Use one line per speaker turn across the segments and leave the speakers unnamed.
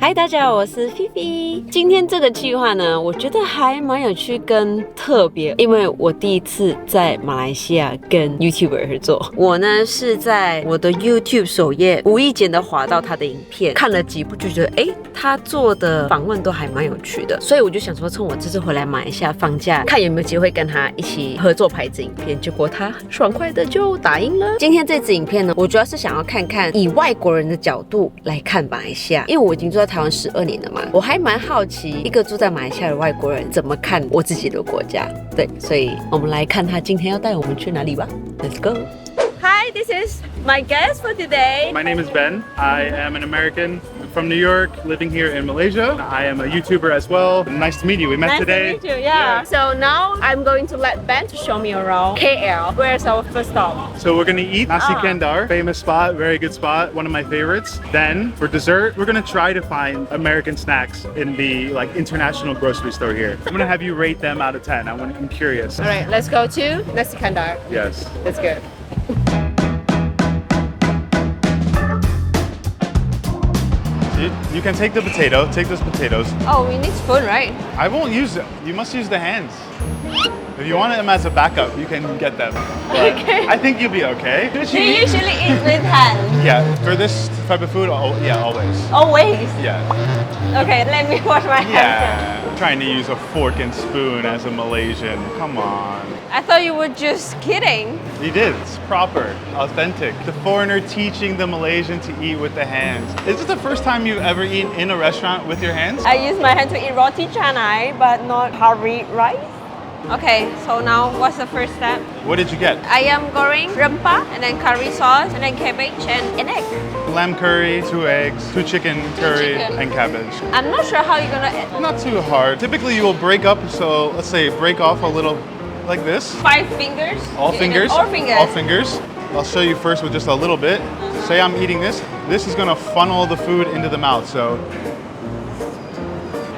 嗨，大家好，我是菲菲。今天这个计划呢，我觉得还蛮有趣跟特别，因为我第一次在马来西亚跟 YouTuber 合作。我呢是在我的 YouTube 首页无意间的滑到他的影片，看了几部就觉得，他做的访问都还蛮有趣的，所以我就想说，趁我这次回来马来西亚放假，看有没有机会跟他一起合作拍支影片。结果他很爽快的就答应了。今天这支影片呢，我主要是想要看看以外国人的角度来看马来西亚，因为我已经住在台湾12年了嘛，我还蛮好奇一个住在马来西亚的外国人怎么看我自己的国家。对，所以我们来看他今天要带我们去哪里吧。Let's go. Hi, this is my guest for today.
My name is Ben. I am an American from New York, living here in Malaysia. I am a YouTuber as well. Nice to meet you. We met today.
Nice to meet you, yeah. So now I'm going to let Ben to show me around KL. Where's our first stop?
So we're gonna eat Nasi Kandar, famous spot, very good spot, one of my favorites. Then for dessert, we're gonna try to find American snacks in the international grocery store here. I'm gonna have you rate them out of 10. I'm curious.
All right, let's go to Nasi Kandar.
Yes.
Let's go.
You can take the potato, take those potatoes.
Oh, we need spoon, right?
I won't use them. You must use the hands. If you want them as a backup, you can get them. But
okay.
I think you'll be okay.
Do you usually eat with hands?
Yeah, for this type of food, yeah, always.
Always?
Yeah.
Okay, let me wash my hands.
Yeah. Trying to use a fork and spoon as a Malaysian. Come on.
I thought you were just kidding.
You did. It's proper, authentic. The foreigner teaching the Malaysian to eat with the hands. Is this the first time you've ever eaten in a restaurant with your hands?
I use my hand to eat roti canai, but not curry rice. Okay, so now what's the first step?
What did you get?
Ayam goreng, rempah, and then curry sauce, and then cabbage and an egg.
Lamb curry, 2 eggs, 2 chicken curry,
chicken.
and cabbage.
I'm not sure how you're gonna...
Not too hard. Typically you will break up, so let's say break off a little like this.
5 fingers?
All fingers.
All fingers.
All fingers. I'll show you first with just a little bit. Say I'm eating this. This is gonna funnel the food into the mouth, so...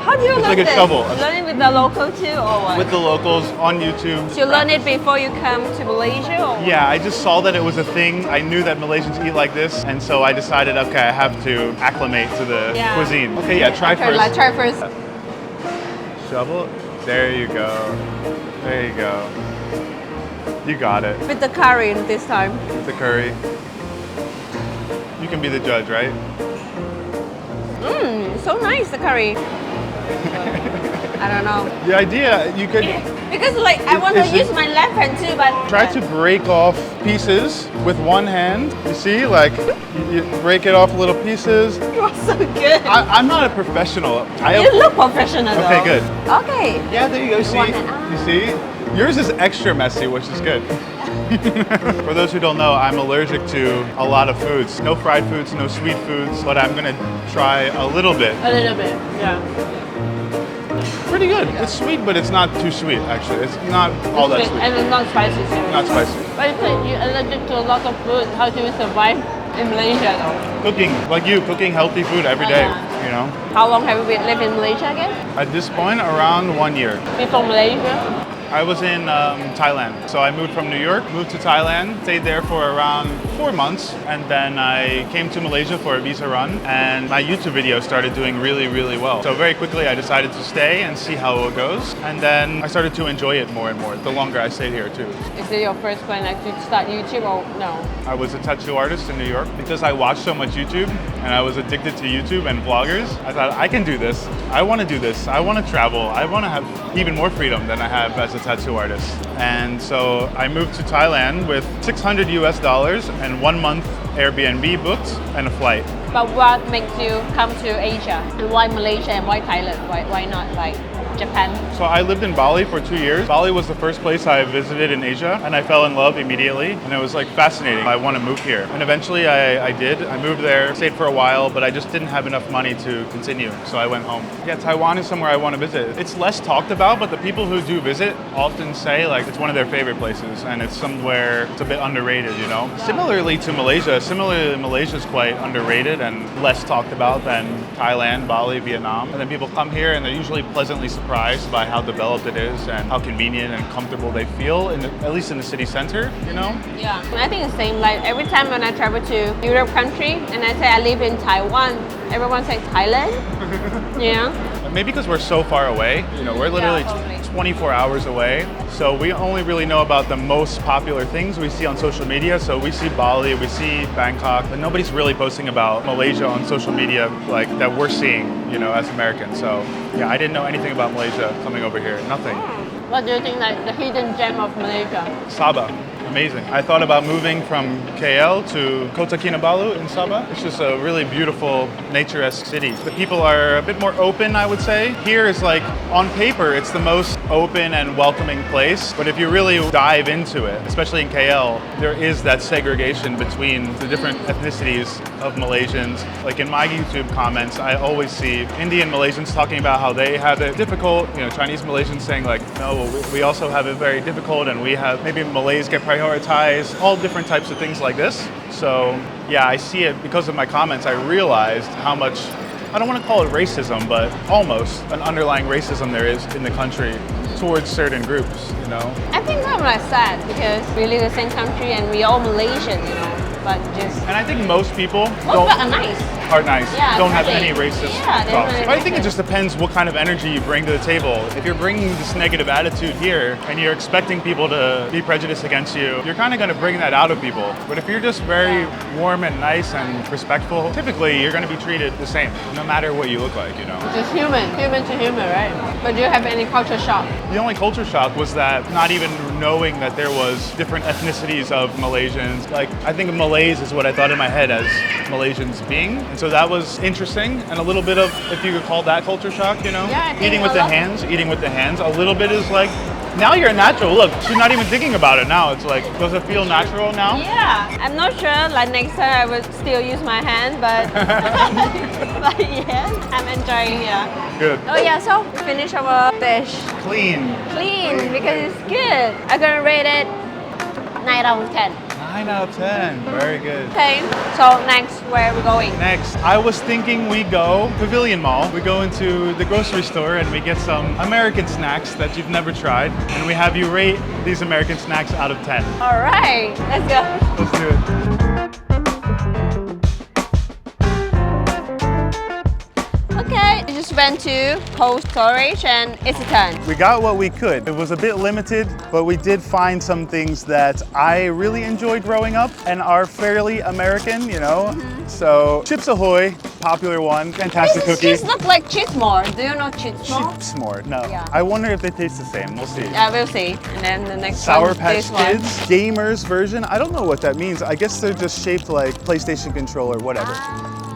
How do you learn
like a
this?
shovel.
Learn it with the local too, or what?
With the locals on YouTube.
So you learn it before you come to Malaysia, or what?
Yeah, I just saw that it was a thing. I knew that Malaysians eat like this, and so I decided, okay, I have to acclimate to the cuisine. Okay, yeah, try first.
Let's try first.
Shovel. There you go. There you go. You got it.
With the curry this time.
With the curry. You can be the judge, right?
So nice, the curry. I don't know.
The idea, you could...
Because I want to use my left hand too, but...
Try to break off pieces with one hand. You see, you break it off little pieces.
You are so good.
I'm not a professional.
You look professional though.
Okay, good.
Okay.
Yeah, there you go. See? You see? Yours is extra messy, which is good. For those who don't know, I'm allergic to a lot of foods. No fried foods, no sweet foods, but I'm gonna try a little bit.
A little bit, yeah.
Pretty good. It's sweet, but it's not too sweet, actually. It's not all that sweet.
And it's not spicy too.
Not spicy.
But you said you're allergic to a lot of food. How do you survive in Malaysia though?
Cooking, like you, cooking healthy food every day, you know?
How long have you lived in Malaysia again?
At this point, around 1 year.
Before Malaysia?
I was in Thailand. So I moved from New York, moved to Thailand, stayed there for around 4 months, and then I came to Malaysia for a visa run, and my YouTube video started doing really, really well. So very quickly I decided to stay and see how it goes, and then I started to enjoy it more and more, the longer I stayed here too.
Is it your first plan to start YouTube or no?
I was a tattoo artist in New York. Because I watched so much YouTube, and I was addicted to YouTube and vloggers, I thought, I can do this. I want to do this. I want to travel. I want to have even more freedom than I have as a tattoo artist. And so I moved to Thailand with $600 and 1 month Airbnb booked and a flight.
But what makes you come to Asia? And why Malaysia and why Thailand? Why not Japan?
So I lived in Bali for 2 years. Bali was the first place I visited in Asia, and I fell in love immediately, and it was fascinating. I want to move here. And eventually I did. I moved there, stayed for a while, but I just didn't have enough money to continue, so I went home. Yeah, Taiwan is somewhere I want to visit. It's less talked about, but the people who do visit often say it's one of their favorite places, and it's somewhere it's a bit underrated, you know? Similarly to Malaysia, Malaysia is quite underrated and less talked about than Thailand, Bali, Vietnam. And then people come here and they're usually pleasantly surprised surprised by how developed it is and how convenient and comfortable they feel, at least in the city center, you know?
Yeah, I think it's the same. Like every time when I travel to Europe country and I say I live in Taiwan, everyone says Thailand. Yeah.
Maybe because we're so far away, you know, we're literally 24 hours away. So we only really know about the most popular things we see on social media. So we see Bali, we see Bangkok, but nobody's really posting about Malaysia on social media like that we're seeing, you know, as Americans. So yeah, I didn't know anything about Malaysia coming over here, nothing.
What do you think like the hidden gem of Malaysia?
Sabah. Amazing. I thought about moving from KL to Kota Kinabalu in Sabah. It's just a really beautiful nature-esque city. The people are a bit more open, I would say. Here is like, on paper, it's the most open and welcoming place. But if you really dive into it, especially in KL, there is that segregation between the different ethnicities of Malaysians. Like in my YouTube comments, I always see Indian Malaysians talking about how they have it difficult. You know, Chinese Malaysians saying like, no, we also have it very difficult, and we have, maybe Malays get prioritized, all different types of things like this. So yeah, I see it because of my comments. I realized how much, I don't want to call it racism, but almost an underlying racism there is in the country towards certain groups, you know?
I think that's what I said because we live in the same country and we all Malaysian, you know, but just...
And I think most people
are nice.
Are nice,
yeah,
don't have any racist thoughts.
Really
but I think it just depends what kind of energy you bring to the table. If you're bringing this negative attitude here and you're expecting people to be prejudiced against you, you're kind of going to bring that out of people. But if you're just very warm and nice and respectful, typically you're going to be treated the same, no matter what you look like, you know.
Just human to human, right? But do you have any culture shock?
The only culture shock was that not even knowing that there was different ethnicities of Malaysians. Like, I think of Malays is what I thought in my head as Malaysians being. And so that was interesting, and a little bit of, if you could call that culture shock, you know?
Yeah,
eating with the hands, a little bit is like, now you're natural. Look, she's not even thinking about it now. It's like, does it feel natural now?
Yeah, I'm not sure, like next time I would still use my hand, but, but yeah, I'm enjoying, yeah.
Good.
Oh yeah, so finish our dish.
Clean,
because it's good. I'm gonna rate it 9 out of 10.
9 out of 10, very good.
Okay, so next, where are we going?
Next, I was thinking we go Pavilion Mall. We go into the grocery store and we get some American snacks that you've never tried. And we have you rate these American snacks out of 10.
All right, let's go.
Let's do it.
Okay, we just went to cold storage and it's a 10.
We got what we could. It was a bit limited, but we did find some things that I really enjoyed growing up and are fairly American, you know? So, Chips Ahoy, popular one, fantastic cookie.
These look like Cheesemore. Do you know Cheesemore?
Cheesemore, no.
Yeah.
I wonder if they taste the same, we'll see.
Yeah, we'll see. And then the next
Sour
one,
Patch
this one.
Kids, gamers version. I don't know what that means. I guess they're just shaped like PlayStation controller, whatever.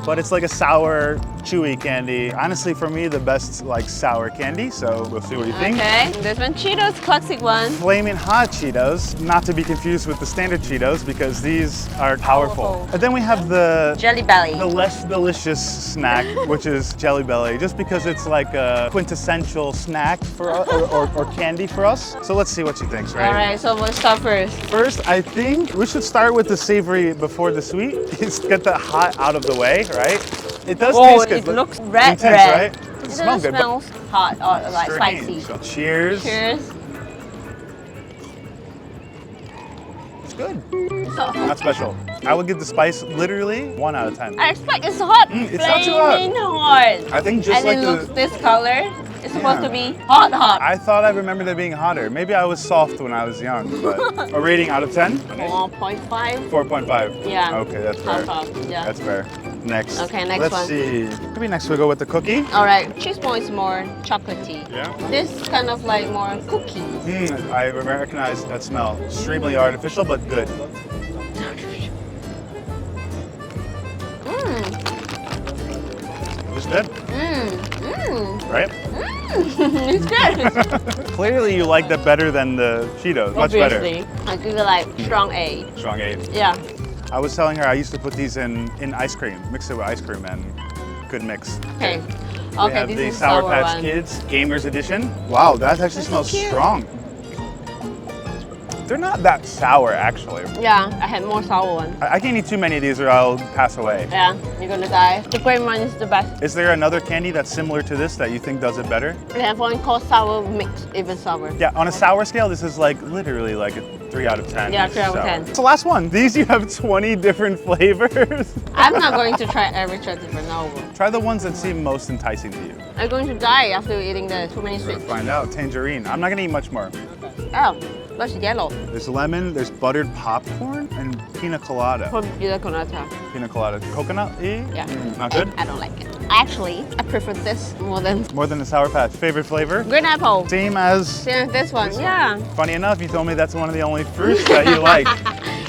But it's like a sour, chewy candy. Honestly, for me, the best like sour candy, so we'll see what you think.
Okay, this one Cheetos, classic one.
Flaming Hot Cheetos, not to be confused with the standard Cheetos because these are powerful. And then we have the
Jelly Belly.
the less delicious snack, which is Jelly Belly, just because it's like a quintessential snack for us, or candy for us. So let's see what she thinks, right?
All right, so we'll start first.
First, I think we should start with the savory before the sweet. Just get the hot out of the way, right? It does taste good.
It looks red,
intense,
red.
Right?
It
smells good.
smells hot or like spicy.
So cheers.
Cheers.
It's good. Not special. I would give the spice literally 1 out of 10.
I expect it's hot.
It's not too hot.
Flaming hot.
I think just
and
like
it looks this color. It's supposed to be hot.
I thought I remembered it being hotter. Maybe I was soft when I was young, but a rating out of 10?
4.5.
4.5.
Yeah.
Okay, that's fair.
Half. Yeah.
That's fair. Next.
Okay, next
Let's
one.
see. Maybe next we'll go with the cookie.
All right, Cheesemore is more chocolatey.
Yeah.
This kind of like more cookie.
I recognize that smell. Extremely artificial, but good. It's good. Right?
It's good.
Clearly you like that better than the Cheetos. Much
Obviously. I give it like strong A.
Strong 8.
Yeah.
I was telling her I used to put these in ice cream, mix it with ice cream, and good mix.
Okay.
We
Okay,
have
this
the
is
Sour
sour
Patch
one.
Kids Gamers Edition. Wow, that actually smells
cute.
strong. They're not that sour, actually.
Yeah, I had more sour one.
I can't eat too many of these or I'll pass away.
Yeah, you're gonna die. The green one is the best.
Is there another candy that's similar to this that you think does it better?
We have one called sour mix, even sour.
Yeah, on a sour scale, this is like literally like a 3 out of 10.
Yeah, 3 out of
sour.
10.
It's the last one. These you have 20 different flavors.
I'm not going to try every flavor, no.
Try the ones that seem most enticing to you.
I'm going to die after eating the too many sweets.
Find out. Tangerine. I'm not gonna eat much more.
Oh, that's yellow.
There's lemon, there's buttered popcorn, and pina colada.
From pina colada.
Pina colada. Coconut-y?
Yeah.
Not good?
I don't like it. Actually, I prefer this more than
More than the Sour Patch. Favorite flavor?
green apple.
Same as...
Yeah, this one. Yeah.
Funny enough, you told me that's one of the only fruits that you like.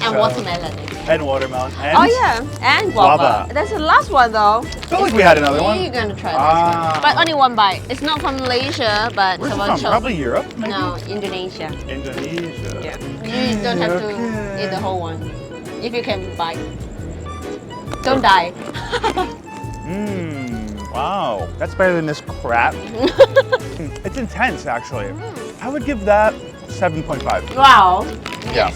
And watermelon.
And watermelon. And
Oh yeah, and guava.
Guava.
That's the last one though.
I felt like we had another one.
You're gonna try this one. But only one bite. It's not from Malaysia, but
Where's it
someone
from?
chose.
Probably Europe, maybe?
No, Indonesia.
Indonesia.
Yeah. You don't have to eat the whole one. If you can bite. Don't die.
Wow. That's better than this crap. It's intense, actually. I would give that 7.5.
Wow.
Yeah.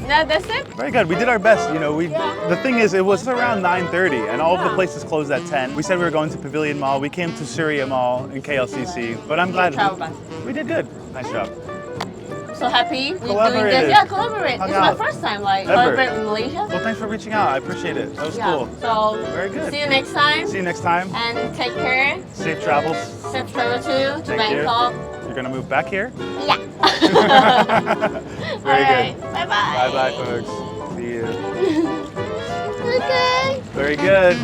No, that's it?
Very good. We did our best. You know, the thing is, it was around 9:30, and all of the places closed at 10. We said we were going to Pavilion Mall. We came to Surya Mall in KLCC, but I'm glad we did good. Nice job.
So happy we're doing
Collaborated.
this. Yeah, collaborate.
Hung
It's my
out.
first time like
Ever.
collaborate in Malaysia.
Well, thanks for reaching out. I appreciate it. That was cool.
So
Very good.
see you next time.
See you next time.
And take care.
Safe travels.
Safe travel to
Thank you.
Bangkok.
You're gonna move back here?
Yeah.
Very good.
Bye bye.
Bye bye, folks. See you.
Okay.
Very good.